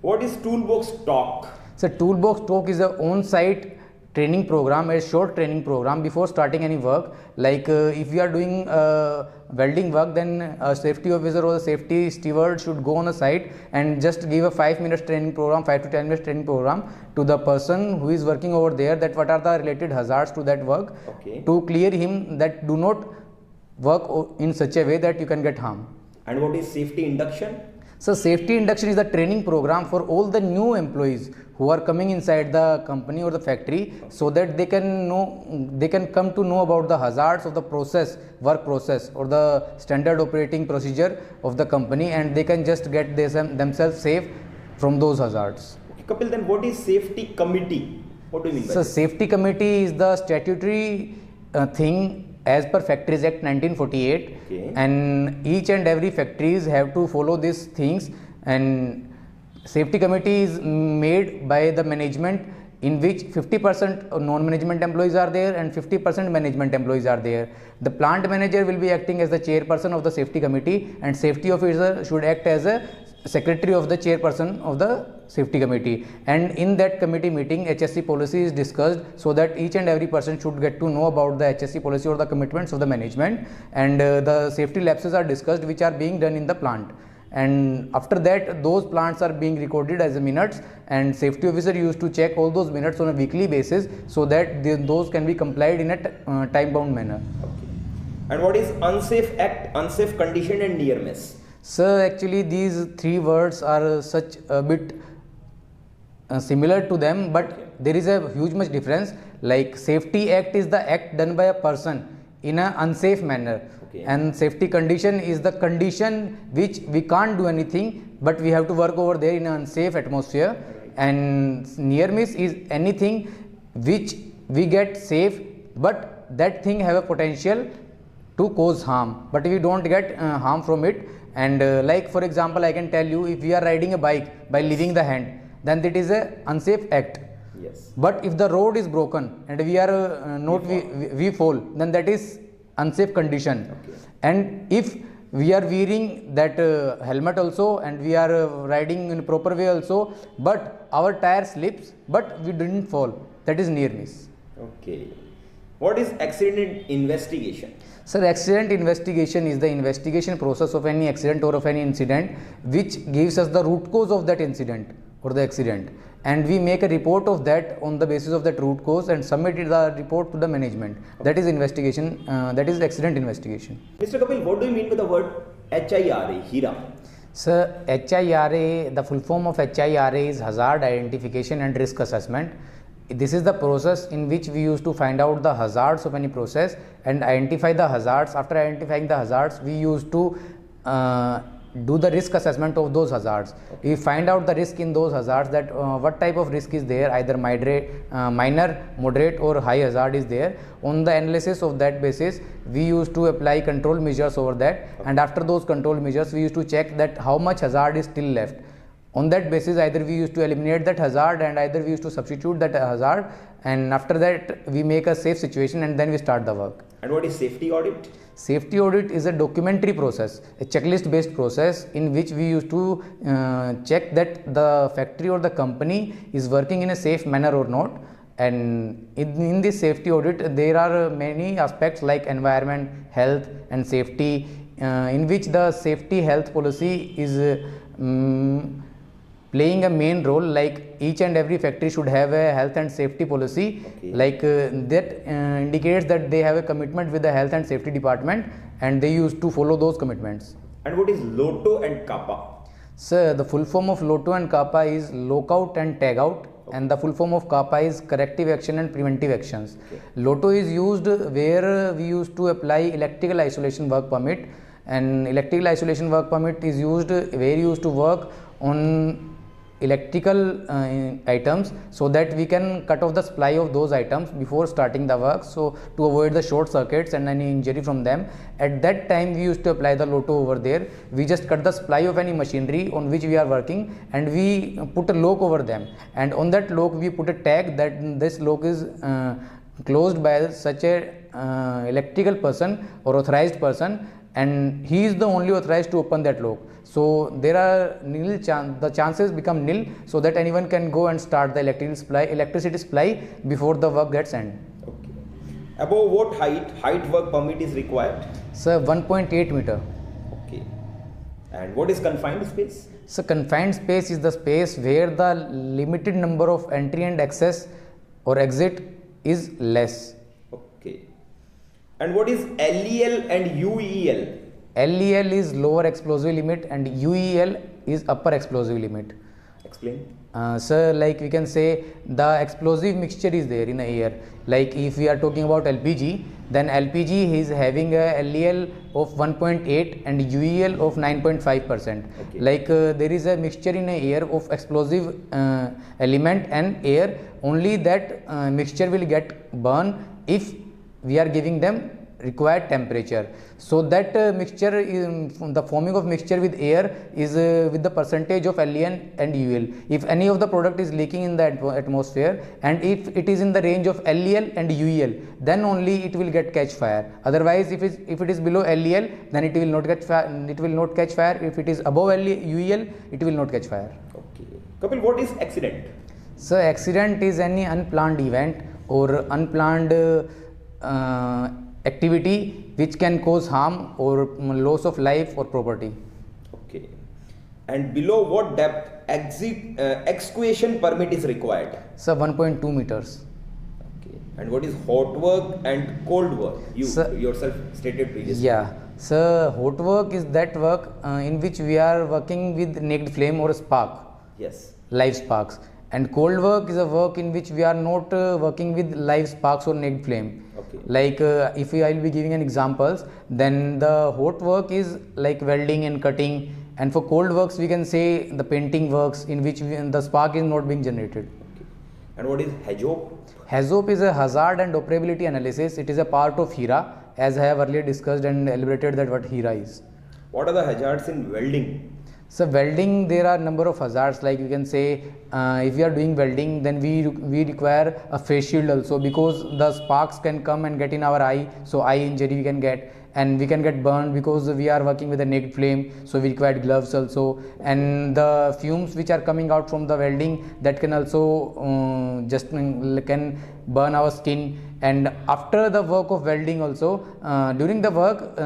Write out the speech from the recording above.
What is toolbox talk? So toolbox talk is a on-site training program, a short training program before starting any work. Like if we are doing welding work, then a safety officer or a safety steward should go on a site and just give a 5 minutes training program, 5 to 10 minutes training program to the person who is working over there, that what are the related hazards to that work, to clear him that do not work in such a way that you can get harm. And what is safety induction? So safety induction is the training program for all the new employees who are coming inside the company or the factory, so that they can come to know about the hazards of the process, work process, or the standard operating procedure of the company, and they can just get themselves safe from those hazards. Okay, Kapil, then what is safety committee? What do you mean by So this? safety committee is the statutory thing as per Factories Act 1948, and each and every factories have to follow these things, and safety committee is made by the management, in which 50% non-management employees are there and 50% management employees are there. The plant manager will be acting as the chairperson of the safety committee, and safety officer should act as a secretary of the chairperson of the safety committee. And in that committee meeting, HSC policy is discussed, so that each and every person should get to know about the HSC policy or the commitments of the management, and the safety lapses are discussed which are being done in the plant. And after that, those plants are being recorded as a minutes, and safety officer used to check all those minutes on a weekly basis, so that those can be complied in a time bound manner. Okay. And what is unsafe act, unsafe condition, and near miss? So actually these three words are such a bit similar to them, but there is a huge much difference. Like safety act is the act done by a person in an unsafe manner, and safety condition is the condition which we can't do anything, but we have to work over there in an unsafe atmosphere. And near miss is anything which we get safe, but that thing have a potential to cause harm, but we don't get harm from it. And like for example, I can tell you, if we are riding a bike by leaving the hand, then that is a unsafe act. Yes. But if the road is broken and we are we fall, then that is unsafe condition. And if we are wearing that helmet also, and we are riding in a proper way also, but our tire slips but we didn't fall, that is near miss. Okay. What is accident investigation? Sir, accident investigation is the investigation process of any accident or of any incident which gives us the root cause of that incident or the accident, and we make a report of that on the basis of that root cause and submit the report to the management. That is investigation, that is accident investigation. Mr. Kapil, what do you mean by the word HIRA, HIRA? Sir, HIRA, the full form of HIRA is Hazard Identification and Risk Assessment. This is the process in which we used to find out the hazards of any process and identify the hazards. After identifying the hazards, we used to do the risk assessment of those hazards. We find out the risk in those hazards, that what type of risk is there, either minor, moderate or high hazard is there. On the analysis of that basis, we used to apply control measures over that, and after those control measures, we used to check that how much hazard is still left. On that basis, either we used to eliminate that hazard and either we used to substitute that hazard, and after that we make a safe situation and then we start the work. And what is safety audit? Safety audit is a documentary process, a checklist based process in which we used to check that the factory or the company is working in a safe manner or not. And in this safety audit, there are many aspects like environment, health and safety, in which the safety health policy is playing a main role. Like each and every factory should have a health and safety policy, like that indicates that they have a commitment with the health and safety department, and they used to follow those commitments. And what is LOTO and kappa? Sir, the full form of LOTO and kappa is lockout and tag out, and the full form of kappa is corrective action and preventive actions. LOTO is used where we used to apply electrical isolation work permit, and electrical isolation work permit is used where you used to work on electrical items, so that we can cut off the supply of those items before starting the work, so to avoid the short circuits and any injury from them. At that time we used to apply the LOTO over there. We just cut the supply of any machinery on which we are working, and we put a lock over them, and on that lock we put a tag that this lock is closed by such a electrical person or authorized person, and he is the only authorized to open that lock. So there are the chances become nil, so that anyone can go and start the electricity supply before the work gets end. Okay. Above what height work permit is required? So 1.8 meter. Okay. And what is confined space? So confined space is the space where the limited number of entry and access or exit is less. Okay. And what is LEL and UEL? LEL is lower explosive limit and UEL is upper explosive limit. Explain. So like we can say the explosive mixture is there in the air. Like if we are talking about LPG, then LPG is having a LEL of 1.8 and UEL of 9.5%. Okay. Like there is a mixture in the air of explosive element and air. Only that mixture will get burned if we are giving them required temperature. So that mixture the forming of mixture with air is with the percentage of LEL and UL. If any of the product is leaking in the atmosphere, and if it is in the range of LEL and UL, then only it will get catch fire. Otherwise, if it is below LEL, then it will not catch fire. It will not catch fire. If it is above UL, it will not catch fire. Okay. Kapil, what is accident? So accident is any unplanned event or unplanned activity which can cause harm or loss of life or property. Okay. And below what depth excavation permit is required? So 1.2 meters. Okay. And what is hot work and cold work? You yourself stated previously. Yeah. So hot work is that work in which we are working with naked flame or spark. Yes. Live sparks. And cold work is a work in which we are not working with live sparks or naked flame. Okay. Like if I will be giving an examples, then the hot work is like welding and cutting, and for cold works we can say the painting works in which the spark is not being generated. Okay. And what is HAZOP? HAZOP is a hazard and operability analysis. It is a part of HERA, as I have earlier discussed and elaborated that what HERA is. What are the hazards in welding? So welding, there are number of hazards. Like you can say if we are doing welding, then we require a face shield also, because the sparks can come and get in our eye, so eye injury we can get, and we can get burned because we are working with a naked flame, so we require gloves also. And the fumes which are coming out from the welding, that can also can burn our skin. And after the work of welding also, during the work